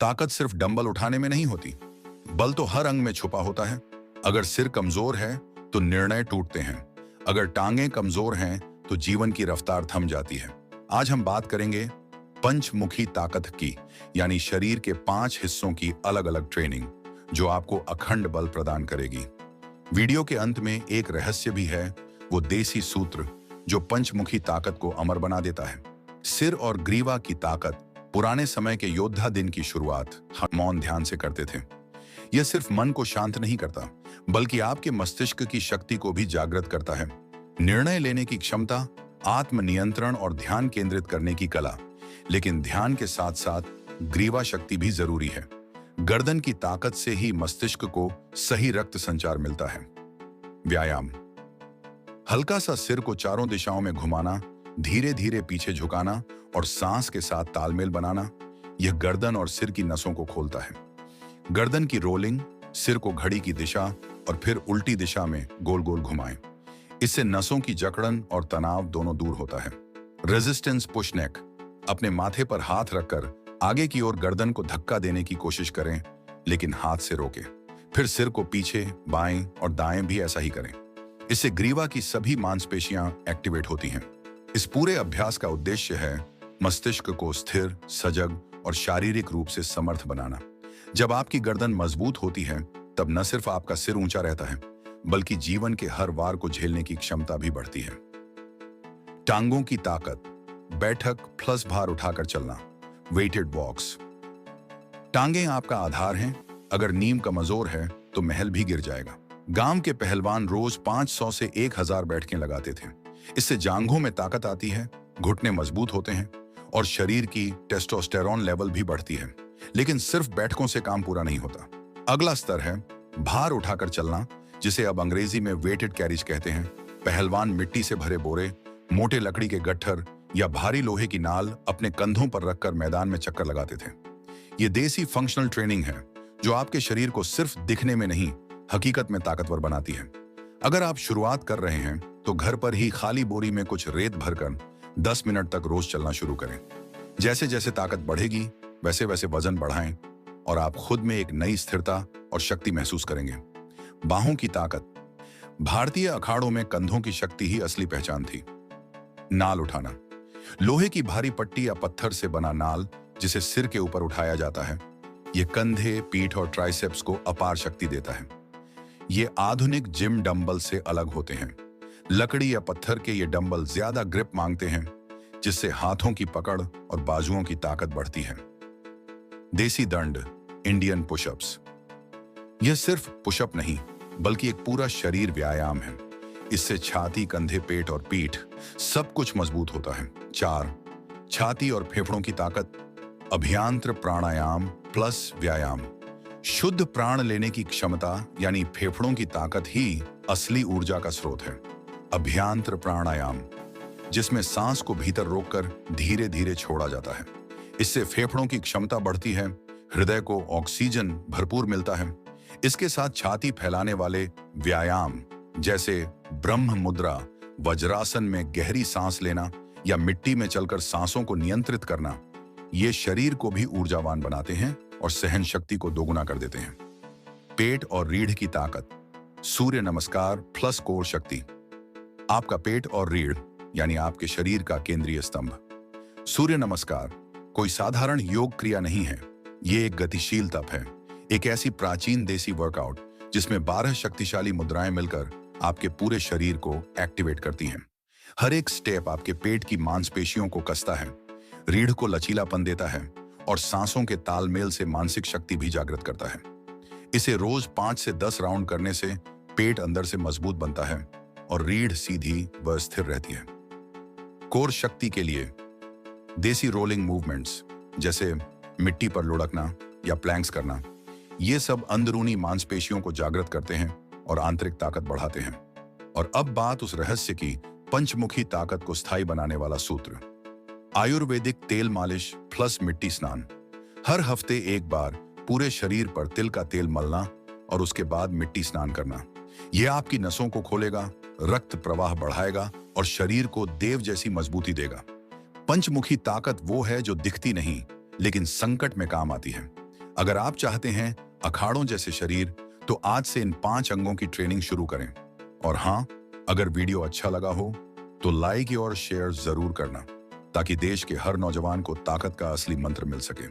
ताकत सिर्फ डंबल उठाने में नहीं होती, बल तो हर अंग में छुपा होता है। अगर सिर कमजोर है तो निर्णय टूटते हैं, अगर टांगें कमजोर हैं तो जीवन की रफ्तार थम जाती है। आज हम बात करेंगे पंचमुखी ताकत की, यानी शरीर के 5 हिस्सों की अलग अलग ट्रेनिंग, जो आपको अखंड बल प्रदान करेगी। वीडियो के अंत में एक रहस्य भी है, वो देसी सूत्र जो पंचमुखी ताकत को अमर बना देता है। सिर और ग्रीवा की ताकत पुराने समय के योद्धा दिन की शुरुआत हम मौन ध्यान से करते थे। यह सिर्फ मन को शांत नहीं करता, बल्कि आपके मस्तिष्क की शक्ति को भी जागृत करता है। निर्णय लेने की क्षमता, आत्मनियंत्रण और ध्यान केंद्रित करने की कला। लेकिन ध्यान के साथ साथ ग्रीवा शक्ति भी जरूरी है। गर्दन की ताकत से ही मस्तिष्क को सही रक्त संचार मिलता है। व्यायाम। हल्का सा सिर को चारों दिशाओं में घुमाना, धीरे धीरे पीछे झुकाना और सांस के साथ तालमेल बनाना, यह गर्दन और सिर की नसों को खोलता है। गर्दन की रोलिंग, सिर को घड़ी की दिशा और फिर उल्टी दिशा में गोल गोल घुमाएं। इससे नसों की जकड़न और तनाव दोनों दूर होता है। रेजिस्टेंस पुश नेक। अपने माथे पर हाथ रखकर आगे की ओर गर्दन को धक्का देने की कोशिश करें, लेकिन हाथ से रोकें। फिर सिर को पीछे, बाएं और दाएं भी ऐसा ही करें। इससे ग्रीवा की सभी मांसपेशियां एक्टिवेट होती हैं। इस पूरे अभ्यास का उद्देश्य है मस्तिष्क को स्थिर, सजग और शारीरिक रूप से समर्थ बनाना। जब आपकी गर्दन मजबूत होती है, तब न सिर्फ आपका सिर ऊंचा रहता है, बल्कि जीवन के हर वार को झेलने की क्षमता भी बढ़ती है। टांगों की ताकत। बैठक प्लस भार उठाकर चलना, वेटेड वॉक्स। टांगें आपका आधार हैं। अगर नींव कमजोर है तो महल भी गिर जाएगा। गांव के पहलवान रोज 500 से 1000 बैठकें लगाते थे। इससे जांघों में ताकत आती है, घुटने मजबूत होते हैं और शरीर की टेस्टोस्टेरोन लेवल भी बढ़ती है। लेकिन सिर्फ बैठकों से काम पूरा नहीं होता। अगला स्तर है भार उठाकर चलना, जिसे अब अंग्रेजी में वेटेड कैरिज कहते हैं। पहलवान मिट्टी से भरे बोरे, मोटे लकड़ी के गट्ठर या भारी लोहे की नाल अपने कंधों पर रखकर मैदान में चक्कर लगाते थे। ये देसी फंक्शनल ट्रेनिंग है, जो आपके शरीर को सिर्फ दिखने में नहीं, हकीकत में ताकतवर बनाती है। अगर आप शुरुआत कर रहे हैं तो घर पर ही खाली बोरी में कुछ रेत भरकर 10 मिनट तक रोज चलना शुरू करें। जैसे जैसे ताकत बढ़ेगी, वैसे वैसे वजन बढ़ाएं और आप खुद में एक नई स्थिरता और शक्ति महसूस करेंगे। बाहों की ताकत। भारतीय अखाड़ों में कंधों की शक्ति ही असली पहचान थी। नाल उठाना। लोहे की भारी पट्टी या पत्थर से बना नाल, जिसे सिर के ऊपर उठाया जाता है, यह कंधे, पीठ और ट्राइसेप्स को अपार शक्ति देता है। ये आधुनिक जिम डंबल से अलग होते हैं। लकड़ी या पत्थर के ये डंबल ज्यादा ग्रिप मांगते हैं, जिससे हाथों की पकड़ और बाजुओं की ताकत बढ़ती है। देसी दंड, इंडियन पुशअप्स। यह सिर्फ पुशअप नहीं, बल्कि एक पूरा शरीर व्यायाम है। इससे छाती, कंधे, पेट और पीठ सब कुछ मजबूत होता है। 4. छाती और फेफड़ों की ताकत। अभ्यांतर प्राणायाम प्लस व्यायाम। शुद्ध प्राण लेने की क्षमता, यानी फेफड़ों की ताकत ही असली ऊर्जा का स्रोत है। अभ्यांतर प्राणायाम, जिसमें सांस को भीतर रोककर धीरे धीरे छोड़ा जाता है। इससे फेफड़ों की क्षमता बढ़ती है, हृदय को ऑक्सीजन भरपूर मिलता है। इसके साथ छाती फैलाने वाले व्यायाम, जैसे ब्रह्म मुद्रा, वज्रासन में गहरी सांस लेना या मिट्टी में चलकर सांसों को नियंत्रित करना, ये शरीर को भी ऊर्जावान बनाते हैं और सहन शक्ति को दोगुना कर देते हैं। पेट और रीढ़ की ताकत। सूर्य नमस्कार प्लस कोर शक्ति। आपका पेट और रीढ़, यानी आपके शरीर का केंद्रीय स्तंभ। सूर्य नमस्कार कोई साधारण योग क्रिया नहीं है, ये एक गतिशील तप है। एक ऐसी प्राचीन देसी वर्कआउट जिसमें 12 शक्तिशाली मुद्राएं मिलकर आपके पूरे शरीर को एक्टिवेट करती हैं। हर एक स्टेप आपके पेट की मांसपेशियों को कसता है, रीढ़ को लचीलापन देता है और सांसों के तालमेल से मानसिक शक्ति भी जागृत करता है। इसे रोज 5 से 10 राउंड करने से पेट अंदर से मजबूत बनता है और रीढ़ सीधी व स्थिर रहती है। कोर शक्ति के लिए देसी रोलिंग मूवमेंट्स, जैसे मिट्टी पर लुढ़कना या प्लैंक्स करना, ये सब अंदरूनी मांसपेशियों को जागृत करते हैं और आंतरिक ताकत बढ़ाते हैं। और अब बात उस रहस्य की, पंचमुखी ताकत को स्थायी बनाने वाला सूत्र। आयुर्वेदिक तेल मालिश प्लस मिट्टी स्नान। हर हफ्ते एक बार पूरे शरीर पर तिल का तेल मलना और उसके बाद मिट्टी स्नान करना। यह आपकी नसों को खोलेगा, रक्त प्रवाह बढ़ाएगा और शरीर को देव जैसी मजबूती देगा। पंचमुखी ताकत वो है जो दिखती नहीं, लेकिन संकट में काम आती है। अगर आप चाहते हैं अखाड़ों जैसे शरीर, तो आज से इन 5 अंगों की ट्रेनिंग शुरू करें। और हाँ, अगर वीडियो अच्छा लगा हो तो लाइक और शेयर जरूर करना, ताकि देश के हर नौजवान को ताकत का असली मंत्र मिल सके।